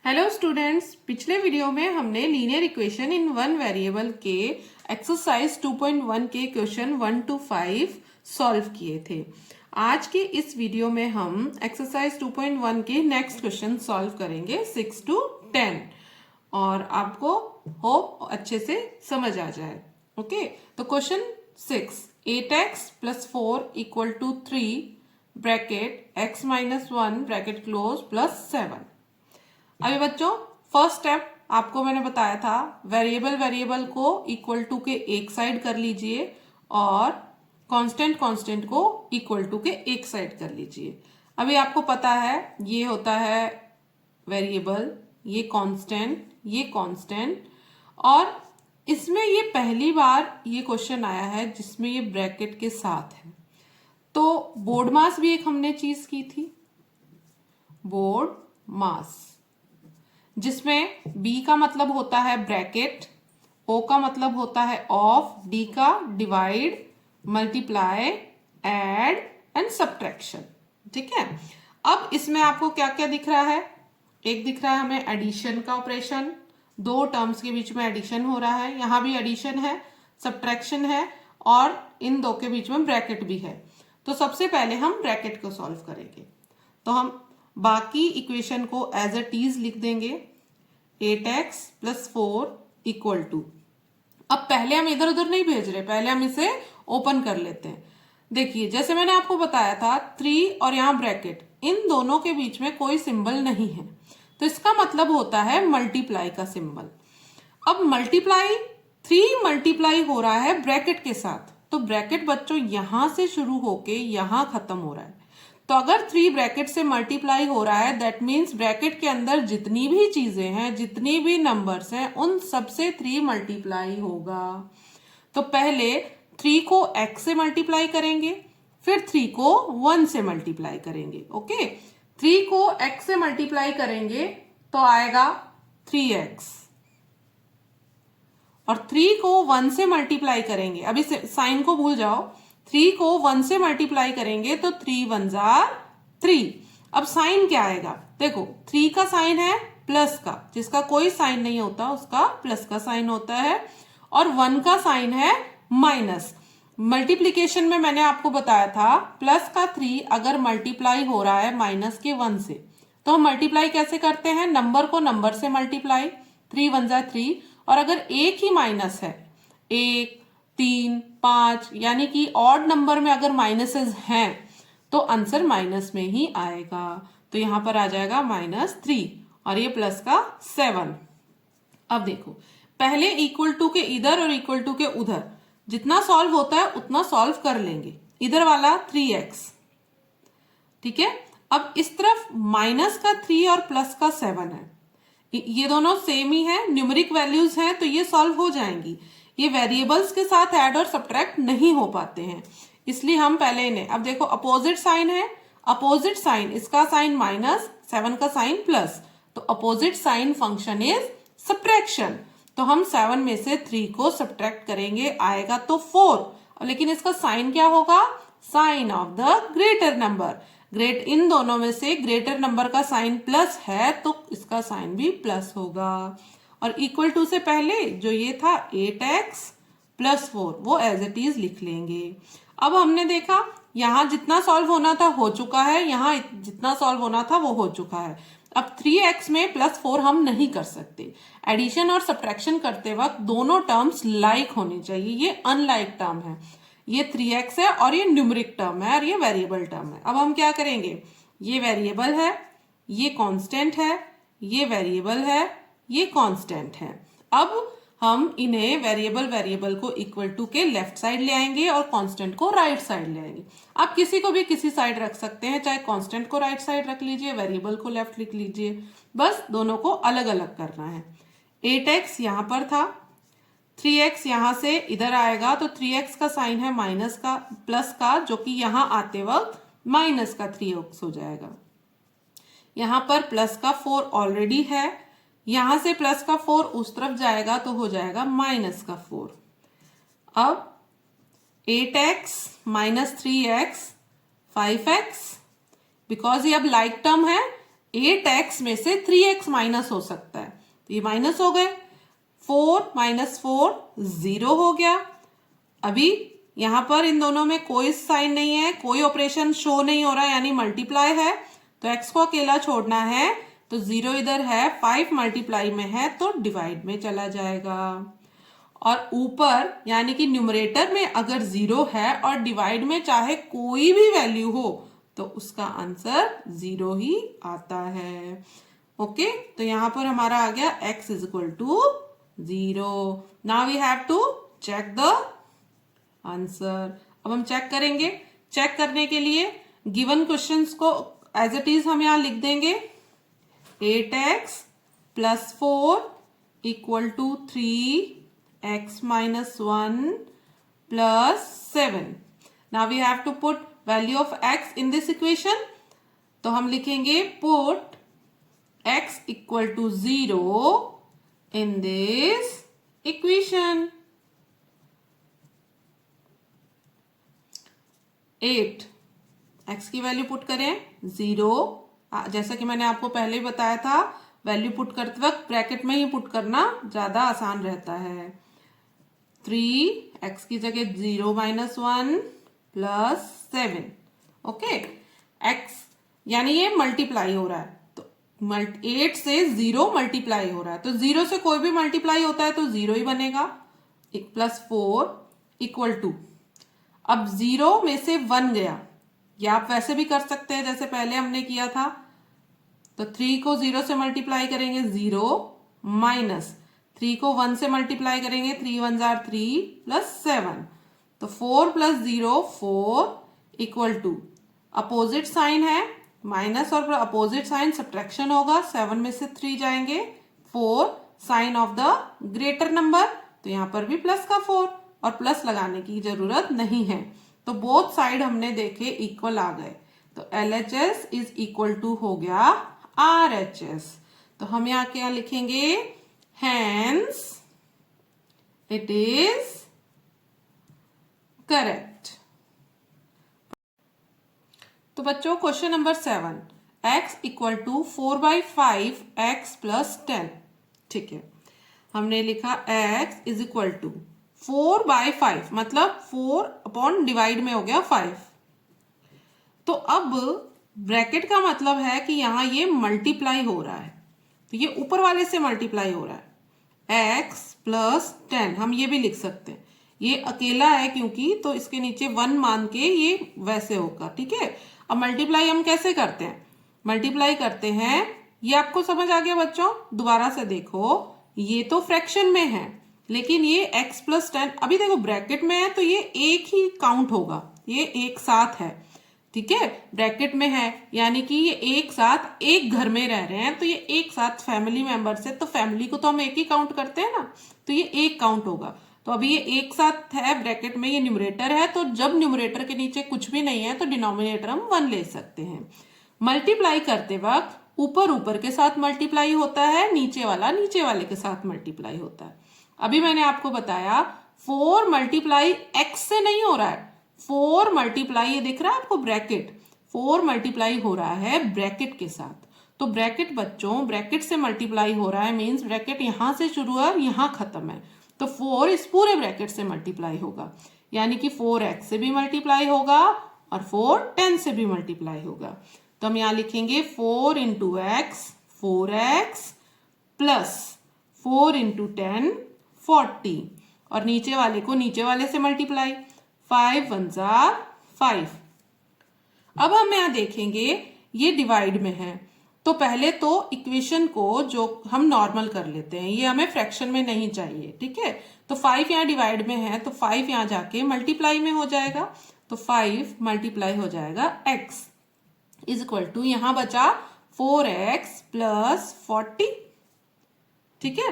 Hello students, पिछले video में हमने linear equation in one variable के एक्सरसाइज 2.1 के क्वेश्चन 1 to 5 सॉल्व किए थे। आज के इस वीडियो में हम एक्सरसाइज 2.1 के नेक्स्ट क्वेश्चन सॉल्व करेंगे 6 to 10 और आपको होप अच्छे से समझ आ जाए। ओके, तो question 6, 8x + 4 = 3 bracket x - 1 bracket close +7। अभी बच्चों, फर्स्ट स्टेप आपको मैंने बताया था, वेरिएबल को इक्वल टू के एक साइड कर लीजिए और कांस्टेंट को इक्वल टू के एक साइड कर लीजिए। अभी आपको पता है ये होता है वेरिएबल, ये कांस्टेंट और इसमें ये पहली बार ये क्वेश्चन आया है जिसमें ये ब्रैकेट के साथ है। तो बोर्ड मास भी एक हमने चीज की थी, बोर्ड मास, जिसमें B का मतलब होता है ब्रैकेट, O का मतलब होता है ऑफ, D का divide, multiply, add and subtraction. ठीक है, अब इसमें आपको क्या क्या दिख रहा है? एक दिख रहा है हमें एडिशन का ऑपरेशन, दो टर्म्स के बीच में एडिशन हो रहा है, यहां भी एडिशन है, सब्ट्रैक्शन है और इन दो के बीच में ब्रैकेट भी है। तो सबसे पहले हम ब्रैकेट को सॉल्व करेंगे। तो हम बाकी इक्वेशन को एज इट इज लिख देंगे, 8x + 4 = अब पहले हम इधर उधर नहीं भेज रहे, पहले हम इसे ओपन कर लेते हैं। देखिए, जैसे मैंने आपको बताया था 3 और यहां ब्रैकेट, इन दोनों के बीच में कोई सिंबल नहीं है, तो इसका मतलब होता है मल्टीप्लाई का सिंबल। अब मल्टीप्लाई 3 मल्टीप्लाई हो रहा है ब्रैकेट के साथ, तो ब्रैकेट बच्चों यहां से शुरू होके यहां खत्म हो रहा है। तो अगर 3 ब्रैकेट से मल्टीप्लाई हो रहा है, दैट मीन्स ब्रैकेट के अंदर जितनी भी चीजें हैं, जितनी भी नंबर्स हैं, उन सबसे 3 मल्टीप्लाई होगा। तो पहले 3 को x से मल्टीप्लाई करेंगे, फिर 3 को 1 से मल्टीप्लाई करेंगे। ओके, 3 को x से मल्टीप्लाई करेंगे तो आएगा 3x और 3 को 1 से मल्टीप्लाई करेंगे, अभी साइन को भूल जाओ, 3 को 1 से मल्टीप्लाई करेंगे तो 3 × 1 = 3। अब साइन क्या आएगा? देखो, 3 का साइन है प्लस का, जिसका कोई साइन नहीं होता उसका प्लस का साइन होता है, और 1 का साइन है माइनस। मल्टीप्लीकेशन में मैंने आपको बताया था प्लस का 3 अगर मल्टीप्लाई हो रहा है माइनस के 1 से, तो हम मल्टीप्लाई कैसे करते हैं? नंबर को नंबर से मल्टीप्लाई, 3 × 1 = 3, और अगर एक ही माइनस है, 1, 3, 5, यानी कि ऑड नंबर में अगर माइनसेस हैं तो आंसर माइनस में ही आएगा। तो यहां पर आ जाएगा -3 और ये प्लस का 7। अब देखो, पहले इक्वल टू के इधर और इक्वल टू के उधर जितना सॉल्व होता है उतना सॉल्व कर लेंगे। इधर वाला 3x, ठीक है। अब इस तरफ माइनस का 3 और प्लस का 7 है, ये दोनों सेम ही है, न्यूमेरिक वैल्यूज हैं, तो ये सॉल्व हो जाएंगी। ये वेरिएबल्स के साथ ऐड और सब्ट्रैक्ट नहीं हो पाते हैं, इसलिए हम पहले इन्हें, अब देखो अपोजिट साइन है, अपोजिट साइन, इसका साइन माइनस, 7 का साइन प्लस, तो opposite sine function is subtraction. तो हम 7 में से 3 को सब्ट्रैक्ट करेंगे, आएगा तो 4, लेकिन इसका साइन क्या होगा? Sign of the greater number. Great, इन दोनों में से ग्रेटर नंबर का साइन प्लस है तो इसका साइन भी प्लस होगा। और इक्वल टू से पहले जो ये था 8x + 4, वो एज इट इज लिख लेंगे। अब हमने देखा यहां जितना सॉल्व होना था हो चुका है, यहां जितना सॉल्व होना था वो हो चुका है। अब 3x में +4 हम नहीं कर सकते। एडिशन और सब्ट्रैक्शन करते वक्त दोनों टर्म्स लाइक होनी चाहिए, ये अनलाइक टर्म है, ये 3x है और ये न्यूमेरिक टर्म है और ये वेरिएबल टर्म है। अब हम क्या करेंगे? ये वेरिएबल है, ये कांस्टेंट है, ये वेरिएबल है, ये कांस्टेंट है। अब हम इन्हें वेरिएबल को इक्वल टू के लेफ्ट साइड ले आएंगे और कांस्टेंट को राइट साइड ले आएंगे। आप किसी को भी किसी साइड रख सकते हैं, चाहे कांस्टेंट को राइट साइड रख लीजिए, वेरिएबल को लेफ्ट लिख लीजिए, बस दोनों को अलग अलग करना है। 8x यहां पर था, 3x यहां से इधर आएगा तो 3x का साइन है माइनस का, प्लस का, जो कि यहां आते वक्त माइनस का 3x हो जाएगा। यहां पर प्लस का 4 ऑलरेडी है, यहां से प्लस का 4 उस तरफ जाएगा तो हो जाएगा माइनस का 4। अब 8x - 3x 5x, बिकॉज ये अब लाइक टर्म है, 8x में से 3x माइनस हो सकता है, तो ये माइनस हो गए। 4 माइनस 4 0 हो गया। अभी यहां पर इन दोनों में कोई साइन नहीं है, कोई ऑपरेशन शो नहीं हो रहा है, यानी मल्टीप्लाई है, तो x को अकेला छोड़ना है, तो 0 इधर है, 5 मल्टीप्लाई में है तो डिवाइड में चला जाएगा। और ऊपर यानी कि न्यूमरेटर में अगर 0 है और डिवाइड में चाहे कोई भी वैल्यू हो तो उसका आंसर 0 ही आता है। ओके, तो यहां पर हमारा आ गया x is equal to 0। Now we have to check the answer. अब हम चेक करेंगे। चेक करने के लिए गिवन क्वेश्चंस को एज इट इज हम यहां लिख देंगे। 8x plus 4 equal to 3x minus 1 plus 7। Now we have to put value of x in this equation. तो हम लिखेंगे put x equal to 0 in this equation. 8 x की value put करें 0। जैसा कि मैंने आपको पहले ही बताया था, वैल्यू पुट करते वक्त ब्रैकेट में ही पुट करना ज्यादा आसान रहता है। 3 x की जगह 0 माइनस 1 प्लस 7। ओके, x यानी ये मल्टीप्लाई हो रहा है, तो 8 से 0 मल्टीप्लाई हो रहा है, तो 0 से कोई भी मल्टीप्लाई होता है तो 0 ही बनेगा। प्लस 4 इक्वल टू, अब 0 में से 1 गया, या आप वैसे भी कर सकते हैं जैसे पहले हमने किया था। तो 3 को 0 से मल्टीप्लाई करेंगे 0 माइनस 3 को 1 से मल्टीप्लाई करेंगे 3 1 जार 3 प्लस 7। तो 4 plus 0 4 equal to, opposite sign है माइनस और अपोजिट साइन सब्ट्रैक्शन होगा। 7 में से 3 जाएंगे 4, sign of the greater number, तो यहां पर भी प्लस का 4 और प्लस लगाने की जरूरत नहीं है। तो बोथ साइड हमने देखे इक्वल आ गए, तो LHS इज इक्वल टू हो गया RHS। तो हम यहां क्या लिखेंगे, हैंस इट इज करेक्ट। तो बच्चों question number 7, x equal to 4/5 x plus 10। ठीक है, हमने लिखा x इज इक्वल टू 4/5, मतलब 4 अपॉन डिवाइड में हो गया 5। तो अब ब्रैकेट का मतलब है कि यहां ये मल्टीप्लाई हो रहा है, तो ये ऊपर वाले से मल्टीप्लाई हो रहा है। x प्लस 10 हम ये भी लिख सकते हैं, ये अकेला है क्योंकि, तो इसके नीचे 1 मान के ये वैसे होगा। ठीक है, अब मल्टीप्लाई हम कैसे करते हैं, मल्टीप्लाई करते हैं, ये आपको समझ आ गया बच्चों। दोबारा से देखो, ये तो फ्रैक्शन में है, लेकिन ये x प्लस 10 अभी देखो ब्रैकेट में है, तो ये एक ही काउंट होगा, ये एक साथ है। ठीक है, ब्रैकेट में है यानी कि ये एक साथ एक घर में रह रहे हैं, तो ये एक साथ फैमिली मेंबर्स है, तो फैमिली को तो हम एक ही काउंट करते हैं ना, तो ये एक काउंट होगा। तो अभी ये एक साथ है ब्रैकेट में, ये न्यूमरेटर है, तो जब न्यूमरेटर के नीचे कुछ भी नहीं है तो डिनोमिनेटर हम 1 ले सकते हैं। मल्टीप्लाई करते वक्त ऊपर ऊपर के साथ मल्टीप्लाई होता है, नीचे वाला नीचे वाले के साथ मल्टीप्लाई होता है। अभी मैंने आपको बताया 4 मल्टीप्लाई x से नहीं हो रहा है, 4 मल्टीप्लाई, ये दिख रहा है आपको ब्रैकेट, 4 मल्टीप्लाई हो रहा है ब्रैकेट के साथ। तो ब्रैकेट बच्चों, ब्रैकेट से मल्टीप्लाई हो रहा है मींस ब्रैकेट यहां से शुरू है यहां खत्म है, तो 4 इस पूरे ब्रैकेट से मल्टीप्लाई होगा, यानी कि 4x से भी मल्टीप्लाई होगा और 4 10 से भी मल्टीप्लाई होगा। तो हम यहां लिखेंगे 4 into x 4x plus 4 into 10 40, और नीचे वाले को नीचे वाले से मल्टीप्लाई, 5 1 जार 5। अब हम यहां देखेंगे ये डिवाइड में है, तो पहले तो इक्वेशन को जो हम नॉर्मल कर लेते हैं, ये हमें फ्रैक्शन में नहीं चाहिए। ठीक है, तो 5 यहाँ डिवाइड में है, तो 5 यहाँ जाके मल्टीप्लाई में हो जाएगा, तो 5 मल्टीप्लाई हो जाएगा x इज इक्वल टू, यहां बचा 4x प्लस 40। ठीक है,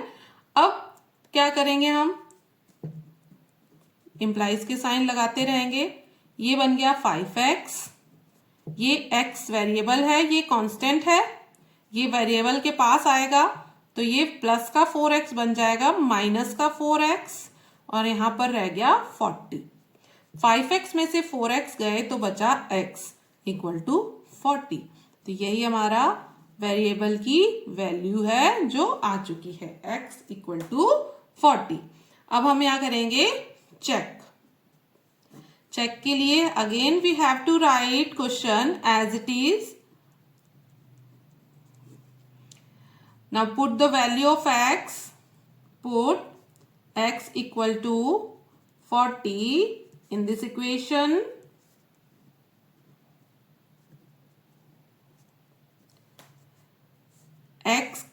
अब क्या करेंगे हम, इंप्लाइज के साइन लगाते रहेंगे। ये बन गया 5x, ये x वेरिएबल है, ये कांस्टेंट है, ये वेरिएबल के पास आएगा, तो ये प्लस का 4x बन जाएगा माइनस का 4x, और यहां पर रह गया 40। 5x में से 4x गए तो बचा x इक्वल टू 40। तो यही हमारा वेरिएबल की वैल्यू है जो आ चुकी है x इक्वल टू 40। अब हम यहाँ करेंगे चेक। चेक के लिए again we have to write question as it is. Now put the value of x, put x equal to 40 in this equation. X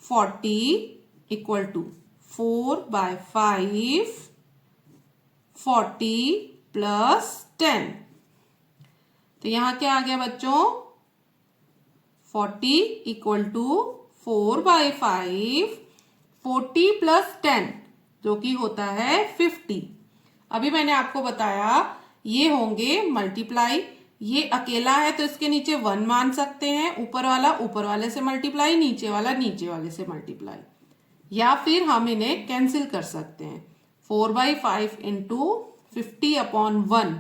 40 equal to 4 by 5, 40 plus 10। तो यहां क्या आ गया बच्चों? 40 इक्वल टू 4 बाई 5, 40 प्लस 10 जो कि होता है 50। अभी मैंने आपको बताया ये होंगे मल्टीप्लाई, ये अकेला है तो इसके नीचे 1 मान सकते हैं, ऊपर वाले से मल्टीप्लाई, नीचे वाले से मल्टीप्लाई, या फिर हम इन्हें कैंसिल कर सकते हैं। 4 by 5 into 50 upon 1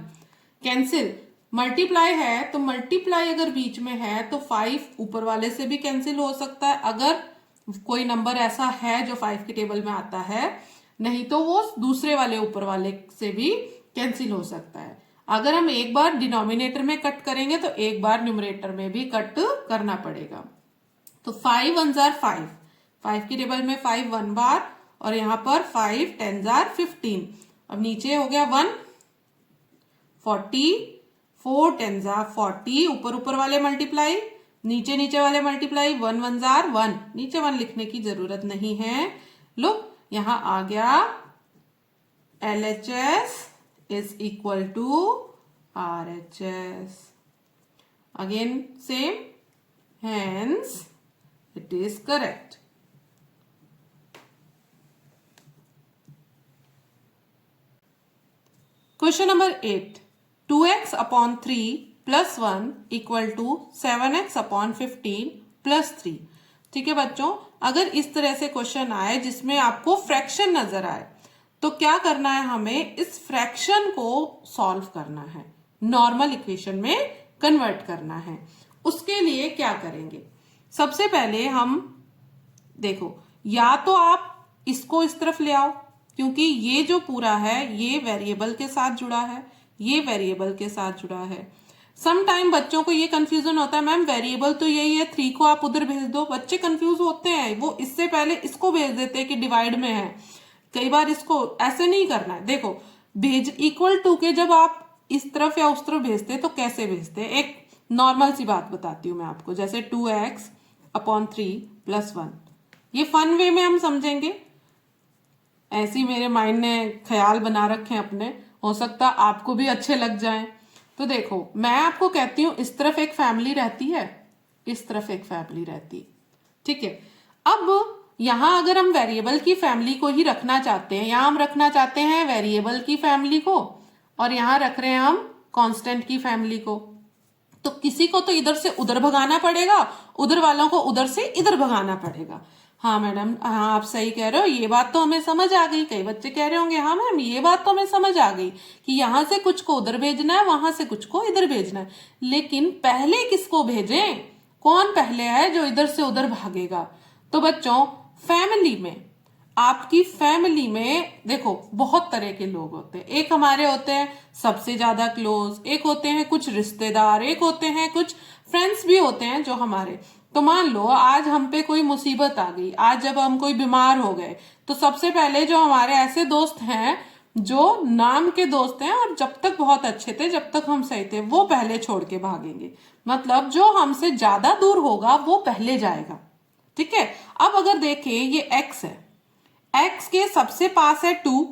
cancel. Multiply है तो मल्टीप्लाई अगर बीच में है तो 5 ऊपर वाले से भी कैंसिल हो सकता है, अगर कोई नंबर ऐसा है जो 5 के टेबल में आता है, नहीं तो वो दूसरे वाले ऊपर वाले से भी कैंसिल हो सकता है। अगर हम एक बार डिनोमिनेटर में कट करेंगे तो एक बार न्यूमरेटर में भी कट करना पड़ेगा। तो 5 1 जार 5, 5 की टेबल में 5 1 बार, और यहां पर 5 10 जार 15। अब नीचे हो गया 1, 40, 4 10 जार 40, ऊपर वाले मल्टीप्लाई, नीचे वाले मल्टीप्लाई, 1 1 जार 1, नीचे 1 लिखने की जरूरत नहीं है। लो यहां आ गया LHS is equal to RHS. Again same, hence it is correct. Question number 8. 2x upon 3 plus 1 equal to 7x upon 15 plus 3। ठीक है बच्चों, अगर इस तरह से क्वेश्चन आए जिसमें आपको फ्रैक्शन नजर आए तो क्या करना है? हमें इस फ्रैक्शन को सॉल्व करना है, नॉर्मल इक्वेशन में कन्वर्ट करना है। उसके लिए क्या करेंगे? सबसे पहले हम देखो, या तो आप इसको इस तरफ ले आओ, क्योंकि ये जो पूरा है ये वेरिएबल के साथ जुड़ा है, ये वेरिएबल के साथ जुड़ा है। सम टाइम बच्चों को ये कंफ्यूजन होता है, मैम वेरिएबल तो यही है, 3 को आप उधर भेज दो। बच्चे कंफ्यूज होते हैं, वो इससे पहले इसको भेज देते हैं कि डिवाइड में है। कई बार इसको ऐसे नहीं करना है। देखो भेज इक्वल टू के जब आप इस तरफ या उस तरफ भेजते तो कैसे भेजते? एक नॉर्मल सी बात बताती हूँ मैं आपको, जैसे 2x अपॉन 3 प्लस 1, ये फन वे में हम समझेंगे। ऐसी मेरे माइंड ने ख्याल बना रखे हैं अपने, हो सकता आपको भी अच्छे लग जाएं। तो देखो मैं आपको कहती हूँ इस तरफ एक फैमिली रहती है, इस तरफ एक फैमिली रहती है, ठीक है। अब यहां अगर हम वेरिएबल की फैमिली को ही रखना चाहते हैं, यहां हम रखना चाहते हैं वेरिएबल की फैमिली को, और यहां रख रहे हैं हम कांस्टेंट की फैमिली को, तो किसी को तो इधर से उधर भगाना पड़ेगा, उधर वालों को उधर से इधर भगाना पड़ेगा। हाँ मैडम, हाँ आप सही कह रहे हो, ये बात तो हमें समझ आ गई। कई बच्चे कह रहे होंगे हाँ मैम ये बात तो हमें समझ आ गई कि यहां से कुछ को उधर भेजना है, वहां से कुछ को इधर भेजना है, लेकिन पहले किसको भेजें? कौन पहले है जो इधर से उधर भागेगा? तो बच्चों फैमिली में, आपकी फैमिली में देखो बहुत तरह के लोग होते हैं। एक हमारे होते हैं सबसे ज्यादा क्लोज, एक होते हैं कुछ रिश्तेदार, एक होते हैं कुछ फ्रेंड्स भी होते हैं जो हमारे। तो मान लो आज हम पे कोई मुसीबत आ गई, आज जब हम कोई बीमार हो गए, तो सबसे पहले जो हमारे ऐसे दोस्त हैं जो नाम के दोस्त हैं और जब तक बहुत अच्छे थे, जब तक हम सही थे, वो पहले छोड़ के भागेंगे। मतलब जो हमसे ज्यादा दूर होगा वो पहले जाएगा, ठीक है। अब अगर देखें ये x है, x के सबसे पास है 2,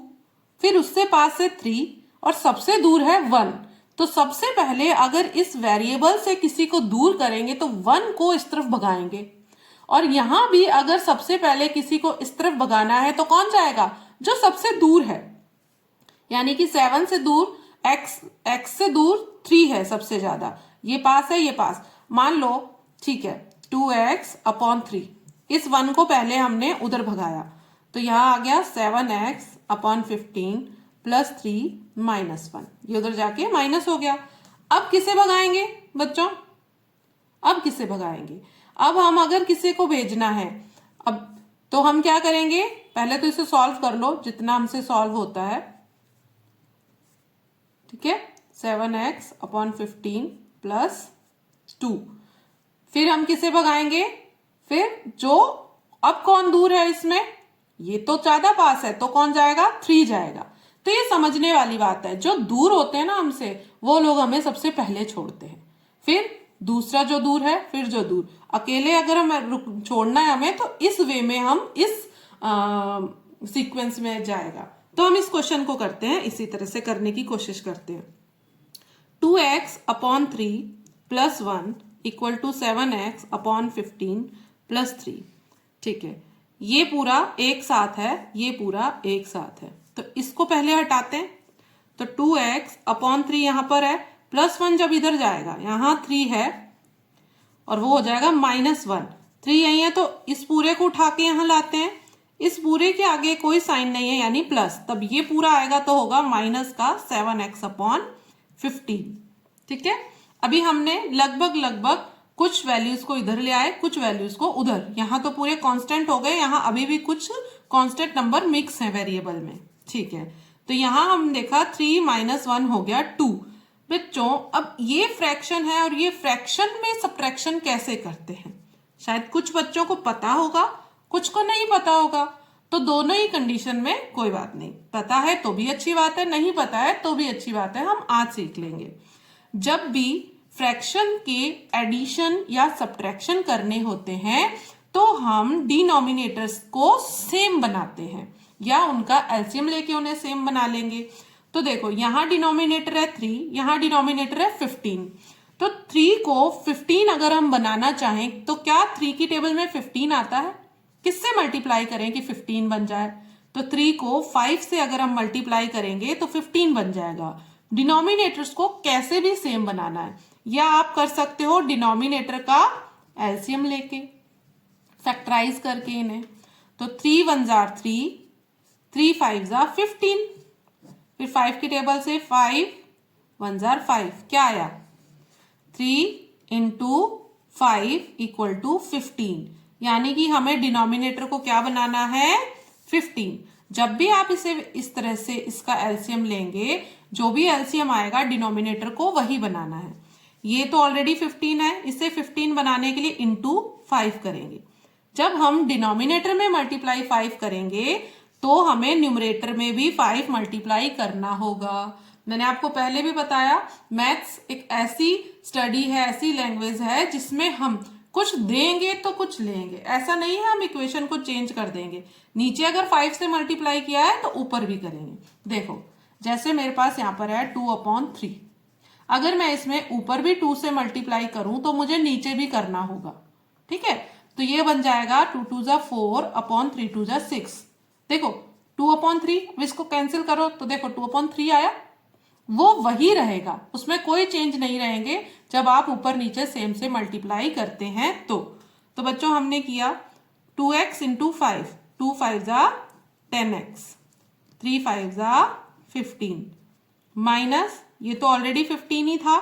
फिर उससे पास है 3 और सबसे दूर है 1। तो सबसे पहले अगर इस वेरिएबल से किसी को दूर करेंगे तो 1 को इस तरफ भगाएंगे, और यहां भी अगर सबसे पहले किसी को इस तरफ भगाना है तो कौन जाएगा? जो सबसे दूर है, यानी कि 7 से दूर, x से दूर 3 है सबसे ज्यादा, ये पास है ये पास। मान लो ठीक है 2x अपॉन 3, इस 1 को पहले हमने उधर भगाया, तो यहां आ गया 7x अपॉन 15 प्लस 3 माइनस 1, ये उधर जाके माइनस हो गया। अब किसे भगाएंगे बच्चों? अब किसे भगाएंगे? अब हम अगर किसी को भेजना है, अब तो हम क्या करेंगे, पहले तो इसे सॉल्व कर लो जितना हमसे सॉल्व होता है, ठीक है। 7x/15 प्लस 2, फिर हम किसे भगाएंगे, फिर जो, अब कौन दूर है इसमें, ये तो ज्यादा पास है तो कौन जाएगा, 3 जाएगा। तो ये समझने वाली बात है, जो दूर होते हैं ना हमसे वो लोग हमें सबसे पहले छोड़ते हैं, फिर दूसरा जो दूर है, फिर जो दूर, अकेले अगर हम छोड़ना है हमें तो इस वे में हम इस सीक्वेंस में जाएगा। तो हम इस क्वेश्चन को करते हैं, इसी तरह से करने की कोशिश करते हैं। 2x/3 plus 1 equal to 7x/15 plus 3, ठीक है। ये पूरा एक साथ है, ये पूरा एक साथ है, तो इसको पहले हटाते हैं। तो 2x/3 यहां पर है, प्लस 1 जब इधर जाएगा, यहां 3 है और वो हो जाएगा -1, 3 यही है तो इस पूरे को उठा के यहां लाते हैं, इस पूरे के आगे कोई साइन नहीं है यानी प्लस, तब ये पूरा आएगा तो होगा माइनस का 7x/15, ठीक है। अभी हमने लगभग कुछ वैल्यूज को इधर ले आए, कुछ वैल्यूज को उधर, यहां तो पूरे कांस्टेंट हो गए, यहां अभी भी कुछ कांस्टेंट नंबर मिक्स है वेरिएबल में, ठीक है। तो यहां हम देखा 3 - 1 हो गया 2। बच्चों अब ये फ्रैक्शन है और ये फ्रैक्शन में सब्ट्रैक्शन कैसे करते हैं, शायद कुछ बच्चों को पता होगा, कुछ को नहीं पता होगा। तो दोनों ही कंडीशन में कोई बात नहीं, पता है तो भी अच्छी बात है, नहीं पता है तो भी अच्छी बात है, हम आज सीख लेंगे। जब भी फ्रैक्शन के एडिशन या सब्ट्रैक्शन करने होते हैं तो हम डिनोमिनेटर्स को सेम बनाते हैं या उनका एलसीएम लेके उन्हें सेम बना लेंगे। तो देखो यहां डिनोमिनेटर है 3, यहां डिनोमिनेटर है 15, तो 3 को 15 अगर हम बनाना चाहें तो क्या 3 की टेबल में 15 आता है, किससे मल्टीप्लाई करें कि 15 बन जाए, तो 3 को 5 से अगर हम मल्टीप्लाई करेंगे तो 15 बन जाएगा। डिनोमिनेटर्स को कैसे भी सेम बनाना है, या आप कर सकते हो डिनोमिनेटर का एलसीएम लेके फैक्टराइज करके इन्हें, तो 3 1 जार 3, 3 5 जार 15, फिर 5 की टेबल से 5 1 जार 5, क्या आया 3 इंटू 5 इक्वल टू 15, यानी कि हमें डिनोमिनेटर को क्या बनाना है 15। जब भी आप इसे इस तरह से इसका एलसीएम लेंगे, जो भी एलसीएम आएगा डिनोमिनेटर को वही बनाना है। ये तो ऑलरेडी 15 है, इसे 15 बनाने के लिए इंटू 5 करेंगे। जब हम डिनोमिनेटर में मल्टीप्लाई 5 करेंगे तो हमें न्यूमरेटर में भी 5 मल्टीप्लाई करना होगा। मैंने आपको पहले भी बताया, मैथ्स एक ऐसी स्टडी है, ऐसी लैंग्वेज है जिसमें हम कुछ देंगे तो कुछ लेंगे, ऐसा नहीं है हम इक्वेशन को चेंज कर देंगे। नीचे अगर 5 से मल्टीप्लाई किया है तो ऊपर भी करेंगे। देखो जैसे मेरे पास यहाँ पर है 2/3, अगर मैं इसमें ऊपर भी 2 से मल्टीप्लाई करूं तो मुझे नीचे भी करना होगा, ठीक है। तो ये बन जाएगा 2 2 जा 4/3 2 जा 6। देखो 2/3, अब इसको कैंसिल करो तो देखो 2/3 आया, वो वही रहेगा, उसमें कोई चेंज नहीं रहेंगे जब आप ऊपर नीचे सेम से मल्टीप्लाई करते हैं तो बच्चों हमने किया 2x इंटू 5, 2 5 जा 10x, 3 5 जा 15, माइनस ये तो ऑलरेडी 15 ही था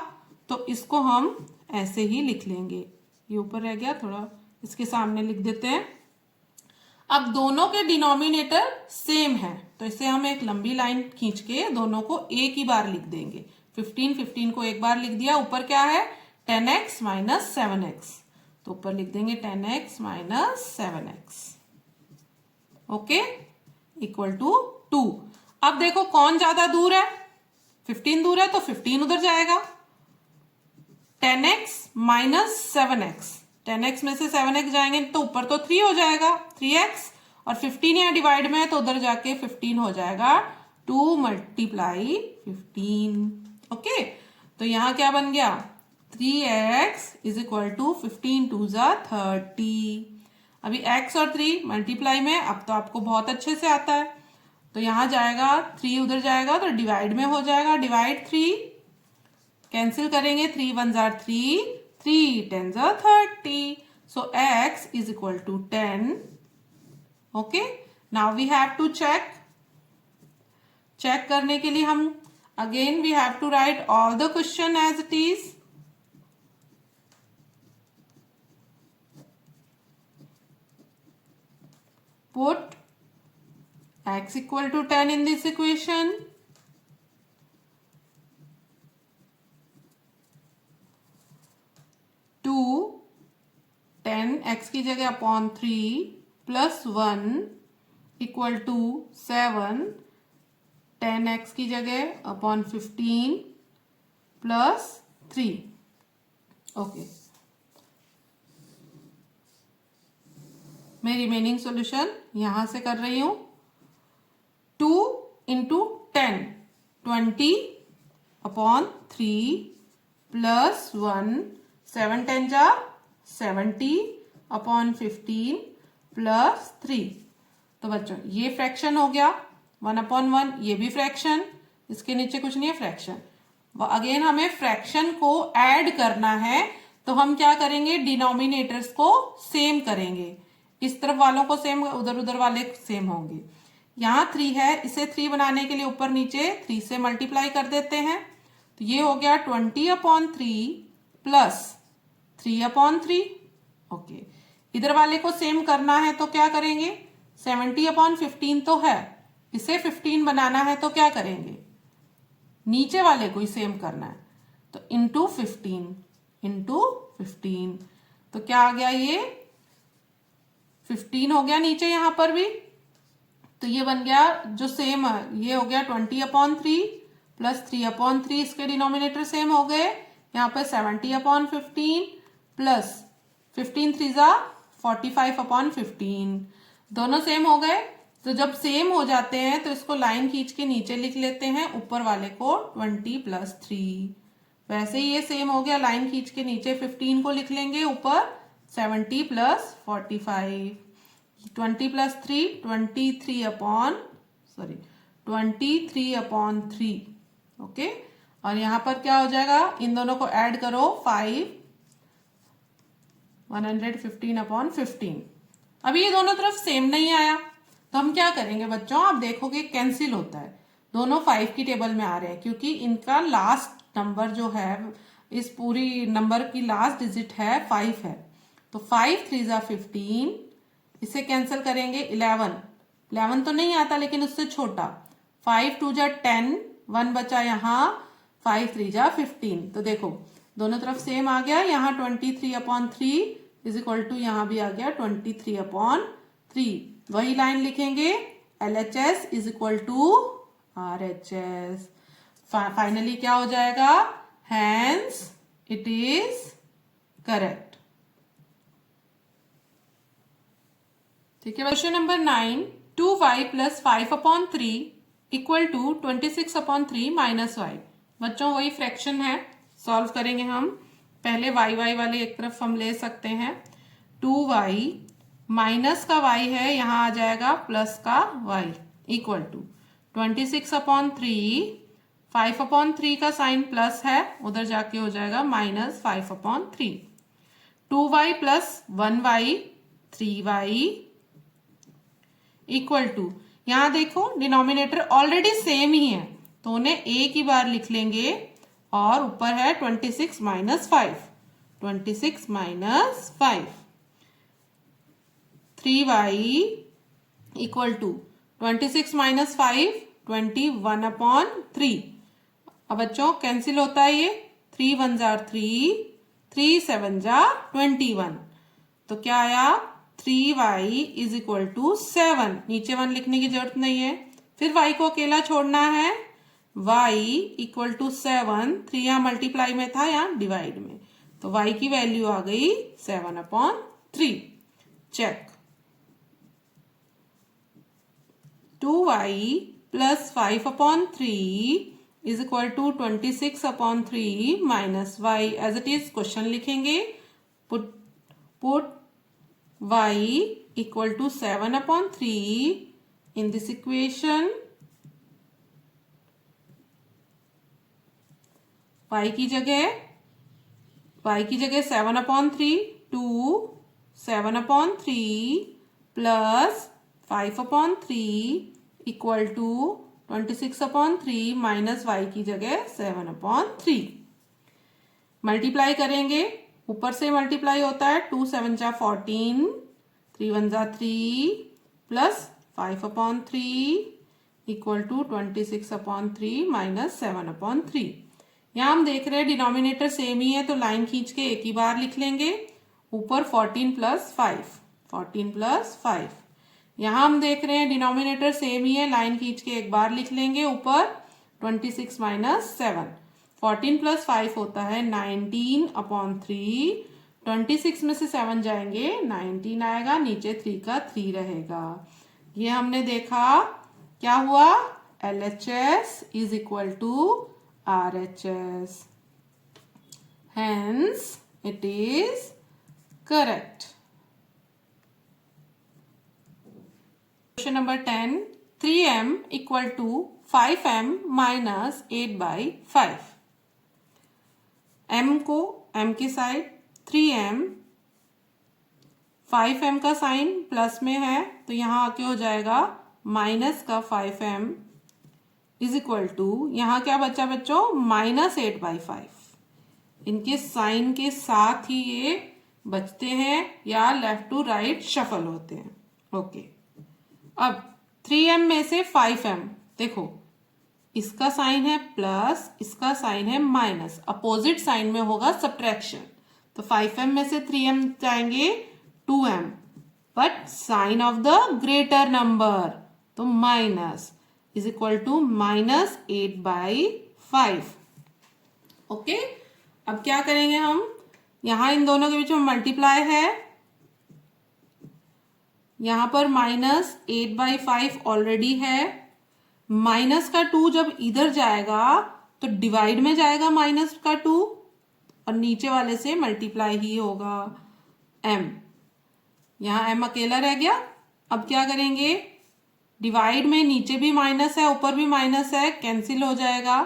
तो इसको हम ऐसे ही लिख लेंगे, ये ऊपर रह गया, थोड़ा इसके सामने लिख देते हैं। अब दोनों के डिनोमिनेटर सेम है तो इसे हम एक लंबी लाइन खींच के दोनों को एक ही बार लिख देंगे। 15 15 को एक बार लिख दिया, ऊपर क्या है 10x माइनस 7x, तो ऊपर लिख देंगे 10x minus 7x, okay, equal to 2। अब देखो कौन ज्यादा दूर है, 15 दूर है तो 15 उधर जाएगा, 10x माइनस 7x, 10x में से 7x जाएंगे तो ऊपर तो 3 हो जाएगा 3x, और 15 यहाँ डिवाइड में है तो उधर जाके 15 हो जाएगा 2 × 15, ओके। तो यहाँ क्या बन गया 3x इज इक्वल टू 15 2 जा 30। अभी x और 3 मल्टीप्लाई में अब तो आपको बहुत अच्छे से आता है, तो यहाँ जाएगा 3 उधर जाएगा तो डिवाइड में हो जाएगा, डिवाइड 3 कैंसिल करेंगे, 3 1 jar 3, 3 10 jar 30, so x is equal to 10, okay। now we have to check करने के लिए हम again we have to write all the question as it is, Put x equal to 10 in this equation. To 10 x की जगह upon 3 plus 1 equal to 7, 10x की जगह upon 15 plus 3. Okay, मैं remaining solution यहां से कर रही हूं. 2 इंटू 10 20 अपॉन 3 प्लस 1 7 10 जा 70 अपॉन 15 प्लस 3. तो बच्चों ये फ्रैक्शन हो गया 1 अपॉन 1, ये भी फ्रैक्शन, इसके नीचे कुछ नहीं है फ्रैक्शन. अगेन हमें फ्रैक्शन को ऐड करना है तो हम क्या करेंगे, डिनोमिनेटर्स को सेम करेंगे. इस तरफ वालों को सेम, उधर उधर वाले सेम होंगे. यहाँ 3 है, इसे 3 बनाने के लिए ऊपर नीचे 3 से मल्टीप्लाई कर देते हैं. तो ये हो गया 20 अपॉन 3 प्लस 3 अपॉन 3. ओके, इधर वाले को सेम करना है तो क्या करेंगे, 70 अपॉन 15 तो है, इसे 15 बनाना है तो क्या करेंगे, नीचे वाले को ही सेम करना है. तो इंटू 15 तो क्या आ गया, ये 15 हो गया नीचे यहां पर भी. तो ये बन गया जो सेम है, ये हो गया 20 अपॉन 3 प्लस 3 अपॉन 3, इसके डिनोमिनेटर सेम हो गए. यहाँ पे 70 अपॉन 15 प्लस 15 3 जा 45 अपॉन 15, दोनों सेम हो गए. तो जब सेम हो जाते हैं तो इसको लाइन खींच के नीचे लिख लेते हैं, ऊपर वाले को 20 प्लस 3. वैसे ही ये सेम हो गया, लाइन खींच के नीचे 15 को लिख लेंगे, ऊपर 70 प्लस 45, 20 प्लस 3 23 अपॉन 3. ओके, और यहां पर क्या हो जाएगा, इन दोनों को ऐड करो 115 अपॉन 15. अभी ये दोनों तरफ सेम नहीं आया तो हम क्या करेंगे बच्चों, आप देखोगे कैंसिल होता है, दोनों 5 की टेबल में आ रहे हैं क्योंकि इनका लास्ट नंबर जो है, इस पूरी नंबर की लास्ट डिजिट है 5 है. तो 5 3 जा 15, इसे कैंसिल करेंगे 11 तो नहीं आता लेकिन उससे छोटा, 5 2 जा 10, 1 बचा यहाँ, 5 3 जा 15. तो देखो दोनों तरफ सेम आ गया, यहाँ 23 अपॉन 3 इज इक्वल टू यहाँ भी आ गया 23 अपॉन 3. वही लाइन लिखेंगे, LHS is equal to RHS. Finally क्या हो जाएगा, हैंस इट इज करेक्ट. ठीक है, question number 9, 2y plus 5 upon 3 equal to 26 upon 3 minus y. बच्चों वही फ्रैक्शन है, सॉल्व करेंगे हम. पहले y वाले एक तरफ हम ले सकते हैं. 2y माइनस का y है, यहां आ जाएगा प्लस का y equal to 26 upon 3, 5 upon 3 का साइन प्लस है, उधर जाके हो जाएगा minus 5 upon 3. 2y plus 1y 3y equal to, यहां देखो डिनोमिनेटर ऑलरेडी सेम ही है तो उन्हें एक ही बार लिख लेंगे, और ऊपर है 26 minus 5, 26 minus 5. 3y equal to 26 minus 5 21 upon 3. अब बच्चों कैंसिल होता है ये, 3 1 जा 3, 3 7 जा 21. तो क्या आया, 3y इज इक्वल टू 7. नीचे 1 लिखने की जरूरत नहीं है, फिर y को अकेला छोड़ना है, y इक्वल टू 7. 3 यहाँ मल्टीप्लाई में था, यहाँ डिवाइड में, तो y की वैल्यू आ गई 7 upon 3. Check. 2y plus 5 upon 3 is equal to 26 upon 3 minus y. As it is question लिखेंगे, put y equal to 7 upon 3 in this equation. y की जगह 7 upon 3, 2 7 upon 3 plus 5 upon 3 equal to 26 upon 3 minus y की जगह 7 upon 3. Multiply करेंगे, ऊपर से multiply होता है, 2 7 जा 14, 3 1 जा 3 प्लस 5/3 इक्वल टू 26/3 माइनस 7/3। यहाँ हम देख रहे हैं डिनोमिनेटर सेम ही है तो लाइन खींच के एक ही बार लिख लेंगे। ऊपर 14 प्लस 5 यहाँ हम देख रहे हैं डिनोमिनेटर सेम ही है, लाइन खींच के एक बार लिख लेंगे। ऊपर 26 माइनस 7, 14 प्लस 5 होता है 19/3। 26 में से 7 जाएंगे 19 आएगा, नीचे 3 का 3 रहेगा। ये हमने देखा क्या हुआ, LHS is equal to RHS, hence it is correct. Question number 10, 3m equal to 5m minus 8/5। m को m की साइड 3m, 5m का साइन प्लस में है तो यहाँ आके हो जाएगा माइनस का 5m इज इक्वल टू, यहाँ क्या बचा बच्चों, माइनस 8/5। इनके साइन के साथ ही ये बचते हैं या लेफ्ट टू राइट शफल होते हैं। ओके, अब 3m में से 5m, देखो इसका साइन है प्लस, इसका साइन है माइनस, अपोजिट साइन में होगा सब्ट्रैक्शन। तो 5m में से 3m जाएंगे 2m, but sign of the greater number, तो minus is equal to minus 8/5। Okay, अब क्या करेंगे हम, यहां इन दोनों के बीच में मल्टीप्लाई है, यहां पर माइनस 8/5 ऑलरेडी है। माइनस का 2 जब इधर जाएगा तो डिवाइड में जाएगा माइनस का 2 और नीचे वाले से मल्टीप्लाई ही होगा m। यहां m अकेला रह गया। अब क्या करेंगे, डिवाइड में नीचे भी माइनस है ऊपर भी माइनस है, कैंसिल हो जाएगा।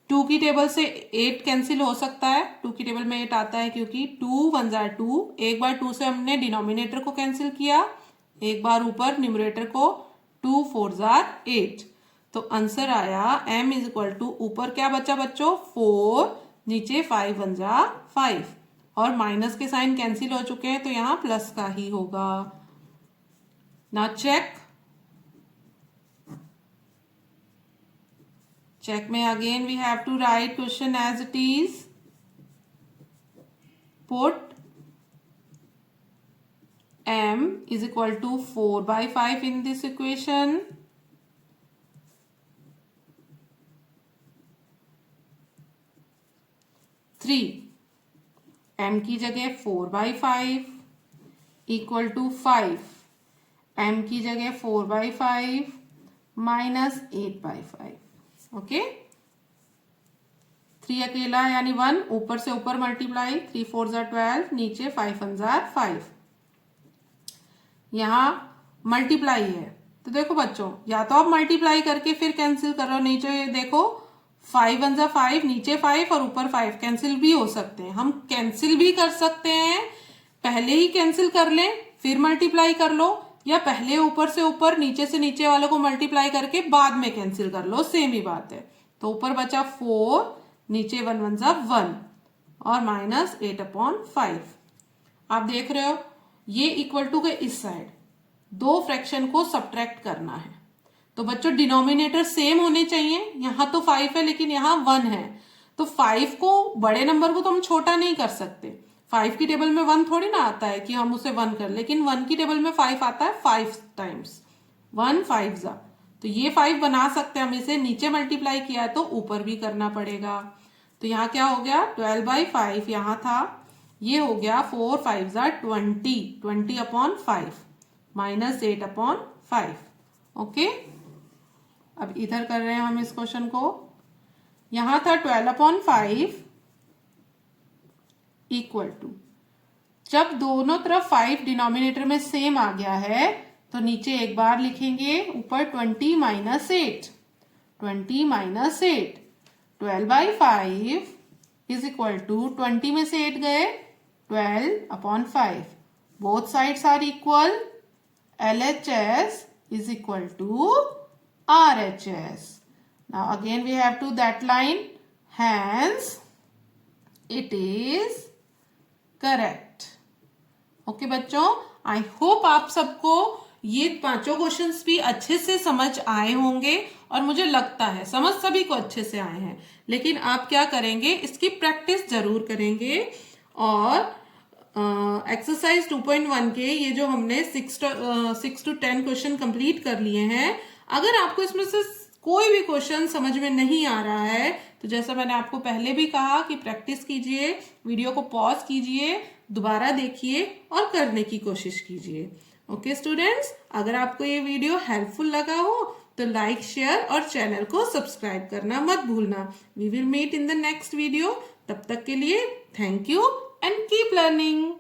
2 की टेबल से 8 कैंसिल हो सकता है, 2 की टेबल में 8 आता है क्योंकि 2 1 जार 2, एक बार 2 से हमने डिनोमिनेटर को कैंसिल किया, एक बार ऊपर न्यूमरेटर को, 2 4 जार 8। तो आंसर आया m इज इक्वल टू, ऊपर क्या बचा बच्चों 4, नीचे 5 1 जार 5 और माइनस के साइन कैंसिल हो चुके हैं तो यहाँ प्लस का ही होगा। ना check में again we have to write question as it is, put m is equal to 4/5 in this equation, m की जगह 4/5 इक्वल टू 5, m की जगह 4/5 माइनस 8/5। ओके, 3 अकेला यानी 1, ऊपर से ऊपर मल्टीप्लाई, 3 4 जार 12, नीचे 5 1 जार 5। यहां मल्टीप्लाई है तो देखो बच्चों, या तो आप मल्टीप्लाई करके फिर कैंसिल करो, नीचे देखो 5 1 जार 5, नीचे 5 और ऊपर 5, कैंसिल भी हो सकते हैं। हम कैंसिल भी कर सकते हैं, पहले ही कैंसिल कर लें फिर मल्टीप्लाई कर लो, या पहले ऊपर से ऊपर नीचे से नीचे वालों को मल्टीप्लाई करके बाद में कैंसिल कर लो, सेम ही बात है। तो ऊपर बचा 4, नीचे 1 1 जार 1 और माइनस 8/5। आप देख रहे हो ये इक्वल टू के इस साइड दो फ्रैक्शन को सब्ट्रैक्ट करना है, तो बच्चों डिनोमिनेटर सेम होने चाहिए। यहां तो 5 है लेकिन यहां 1 है, तो 5 को, बड़े नंबर को तो हम छोटा नहीं कर सकते। 5 की टेबल में 1 थोड़ी ना आता है कि हम उसे 1 कर, लेकिन 1 की टेबल में 5 आता है 5 टाइम्स, 1 5 जा, तो ये 5 बना सकते हैं हम। इसे नीचे मल्टीप्लाई किया है तो ऊपर भी करना पड़ेगा। तो यहाँ क्या हो गया 12/5 यहाँ था, ये हो गया 4 5 जा 20, 20/5 माइनस 8/5। ओके, अब इधर कर रहे हैं हम इस क्वेश्चन को। यहां था 12/5 इक्वल टू, जब दोनों तरफ 5 डिनोमिनेटर में सेम आ गया है तो नीचे एक बार लिखेंगे, ऊपर 20 minus 8, 20 minus 8, 12/5 is equal to, 20 में से 8 गए 12/5, both sides are equal, LHS is equal to RHS. Now again we have to that line, hence it is correct. Okay बच्चों, आई होप आप सबको ये पांचों क्वेश्चंस भी अच्छे से समझ आए होंगे और मुझे लगता है समझ सभी को अच्छे से आए हैं। लेकिन आप क्या करेंगे, इसकी प्रैक्टिस जरूर करेंगे और एक्सरसाइज 2.1 के ये जो हमने 6 to 10 क्वेश्चन कंप्लीट कर लिए हैं, अगर आपको इसमें से कोई भी क्वेश्चन समझ में नहीं आ रहा है तो जैसा मैंने आपको पहले भी कहा कि प्रैक्टिस कीजिए, वीडियो को पॉज कीजिए, दोबारा देखिए और करने की कोशिश कीजिए। ओके स्टूडेंट्स, अगर आपको ये वीडियो हेल्पफुल लगा हो तो लाइक, शेयर और चैनल को सब्सक्राइब करना मत भूलना। We will meet in the next video. तब तक के लिए thank you and keep learning.